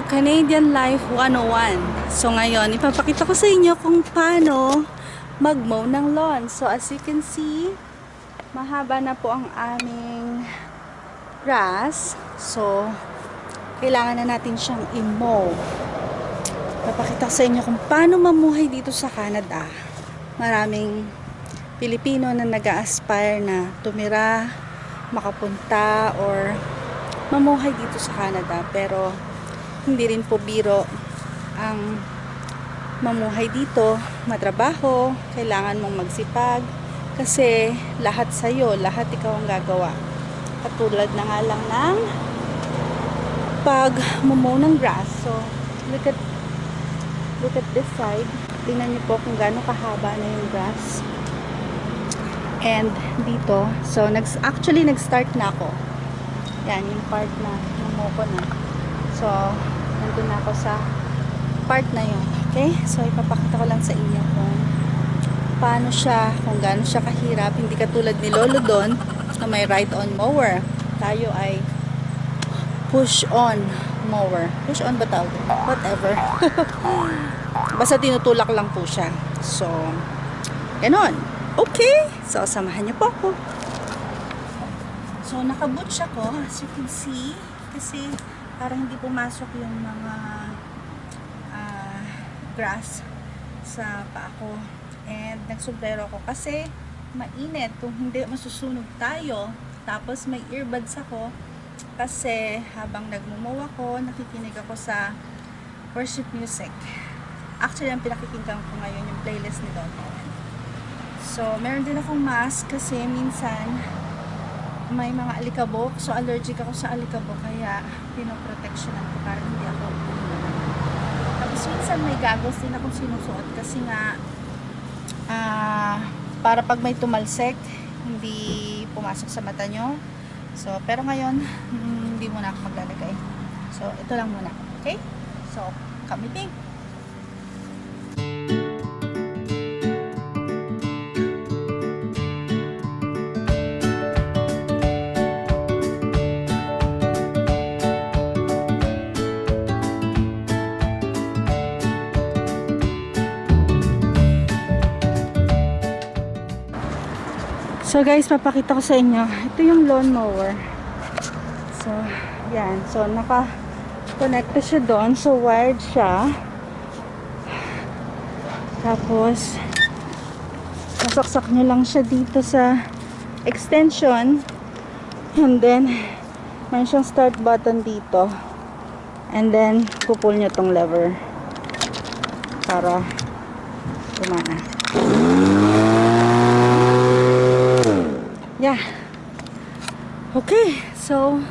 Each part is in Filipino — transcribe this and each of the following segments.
Canadian Life 101. So ngayon, ipapakita ko sa inyo kung paano mag-mow ng lawn. So as you can see, mahaba na po ang aming grass. So, kailangan na natin siyang i-mow. Ipapakita ko sa inyo kung paano mamuhay dito sa Canada. Maraming Pilipino na nag-a-aspire na tumira, makapunta, or mamuhay dito sa Canada. Pero, hindi rin po biro ang mamuhay dito. Matrabaho, kailangan mong magsipag, kasi lahat sa'yo, lahat ikaw ang gagawa. Katulad na nga lang ng pag-mow ng grass. So, look at this side. Tingnan niyo po kung gaano kahaba na yung grass. And dito, so actually nag-start na ako. Yan, yung part na namow ko na. So, nandun na ako sa part na yun. Okay? So, ipapakita ko lang sa inyo kung paano siya, kung gaano siya kahirap. Hindi katulad ni Lolo doon na may ride-on mower. Tayo ay push-on mower. Push-on ba tawag? Whatever. Basta tinutulak lang po siya. So, ganon. Okay. So, samahan niyo po ako. So, naka-boots ako, as you can see. Kasi, parang hindi pumasok yung mga grass sa paa ko. And, nagsombrero ako kasi mainit. Kung hindi, masusunog tayo. Tapos, may earbuds ako. Kasi, habang nagmumow ako, nakikinig ako sa worship music. Actually, ang pinakikinggan ko ngayon yung playlist ni Don Owen. So, meron din akong mask kasi minsan may mga alikabok. So, allergic ako sa alikabok. Kaya, pinoprotectionan ko para hindi ako umulan. Tapos, minsan may goggles din akong sinusuot kasi nga para pag may tumalsek, hindi pumasok sa mata nyo. So, pero ngayon, hindi muna ako maglalagay. So, ito lang muna. Okay? So, kamiting. So guys, papakita ko sa inyo. Ito yung lawn mower. So, yan. So, naka-connecta siya doon. So, wired siya. Tapos, nasaksak nyo lang siya dito sa extension. And then, mayroon siyang start button dito. And then, pupull nyo tong lever para gumana. Yeah. Okay, so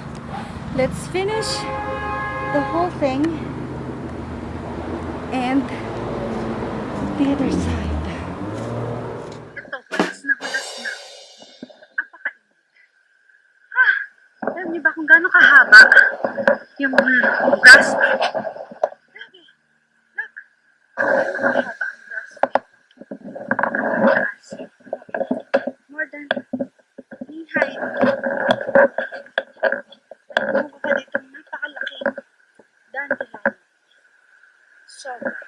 let's finish the whole thing and the other side. Ito, hulas na. Apakainit. Alam niyo ba kung gaano kahaba yung grass? Grabe. Look. Gaano kahaba ang grass? More than height. Ano ko pa dito? Napakalaking dandelion. Sobra.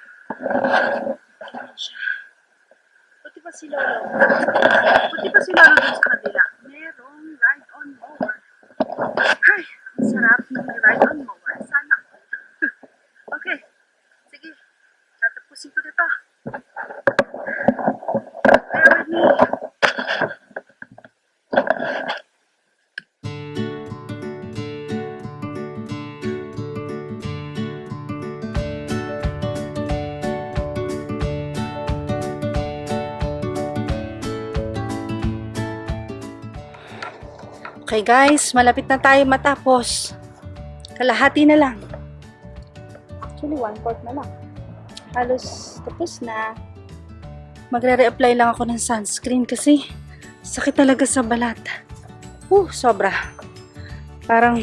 Ayan siya. Puti pa si Lolo. Puti pa si Lolo dun sa kabila. Merong ride-on mower. Ay, ang sarap ng may ride-on mower. Sana. Okay. Sige. Tatapusin ko dito. Bear with me. Okay guys, malapit na tayo matapos. Kalahati na lang. Actually, 1/4 na lang. Halos tapos na. Magre-reapply lang ako ng sunscreen kasi sakit talaga sa balat. Sobra. Parang,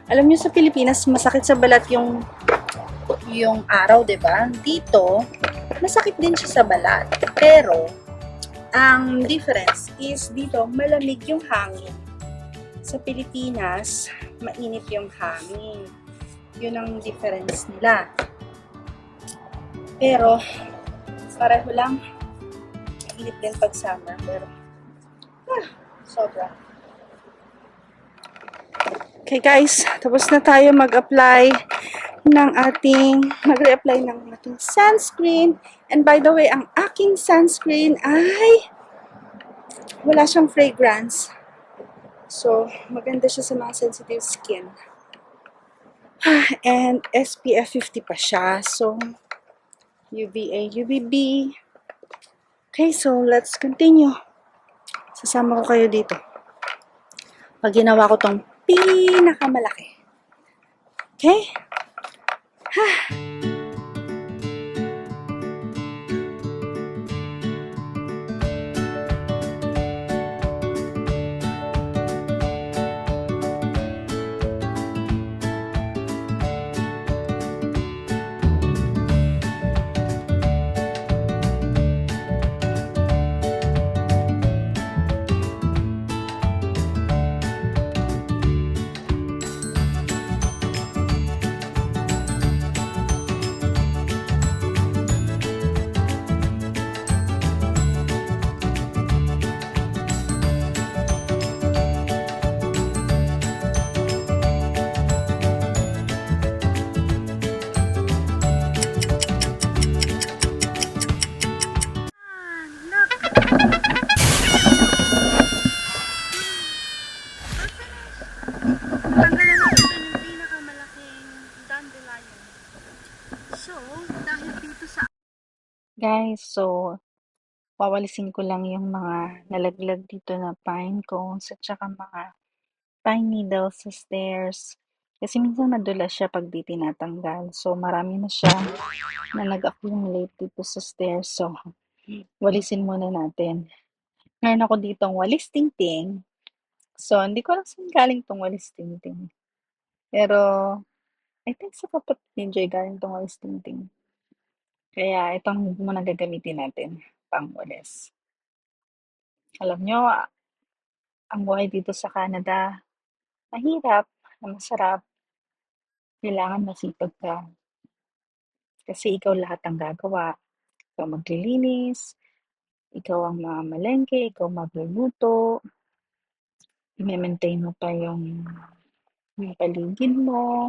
alam nyo sa Pilipinas, masakit sa balat yung araw, diba? Dito, masakit din siya sa balat. Pero, ang difference is dito, malamig yung hangin. Sa Pilipinas, mainit yung hangin. Yun ang difference nila. Pero, pareho lang. Init din pag summer. Pero, sobra. Okay guys, tapos na tayo mag-apply mag-re-apply ng ating sunscreen. And by the way, ang aking sunscreen ay wala siyang fragrance. So, maganda siya sa mga sensitive skin. And SPF 50 pa siya. So, UVA, UVB. Okay, so let's continue. Sasama ko kayo dito. Pag ginawa ko tong pinakamalaki. Okay? Tanggalan natin doon yung pinakamalaking dandelion. So, dahil dito sa... Guys, so, wawalisin ko lang yung mga nalaglag dito na pine cones at saka mga pine needles sa stairs. Kasi minsan madulas siya pag di tinatanggal. So, marami na siya na nag-accumulate dito sa stairs. So, walisin muna natin. Meron ako ditong walis tingting. So, hindi ko alam saan galing tong walis tingting. Pero, I think sa kapatid ni Joy galing tong walis tingting. Kaya, itong muna gagamitin natin pang walis. Alam nyo, ang buhay dito sa Canada, mahirap, masarap. Kailangan masipag ka. Kasi ikaw lahat ang gagawa. Ikaw maglilinis, ikaw ang mamalengke, ikaw magluluto, i-maintain mo pa yung paligid mo,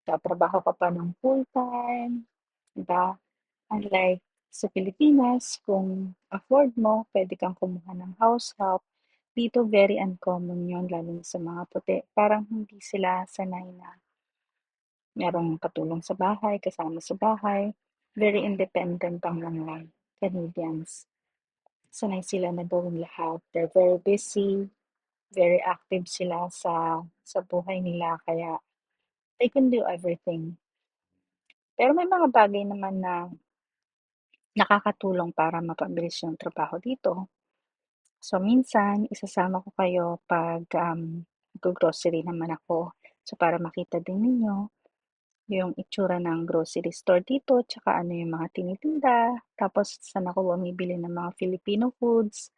tatrabaho ka pa ng full-time, diba? Unlike sa Pilipinas, kung afford mo, pwede kang kumuha ng house help. Dito, very uncommon yun, lalo na sa mga puti. Parang hindi sila sanay na merong katulong sa bahay, kasama sa bahay. Very independent ang mga Canadians. Sanay sila na gawin lahat. They're very busy, very active sila sa buhay nila, kaya they can do everything. Pero may mga bagay naman na nakakatulong para mapabilis yung trabaho dito. So, minsan, isasama ko kayo pag grocery naman ako. So, para makita din ninyo yung itsura ng grocery store dito, tsaka ano yung mga tinitinda, tapos saan ako bumibili ng mga Filipino foods,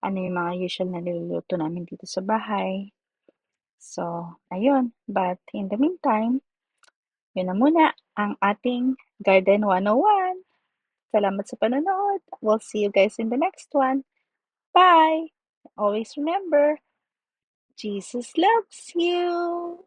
ano yung mga usual na niluluto namin dito sa bahay. So, ayun. But in the meantime, yun na muna ang ating Garden 101. Salamat sa panonood. We'll see you guys in the next one. Bye! Always remember, Jesus loves you!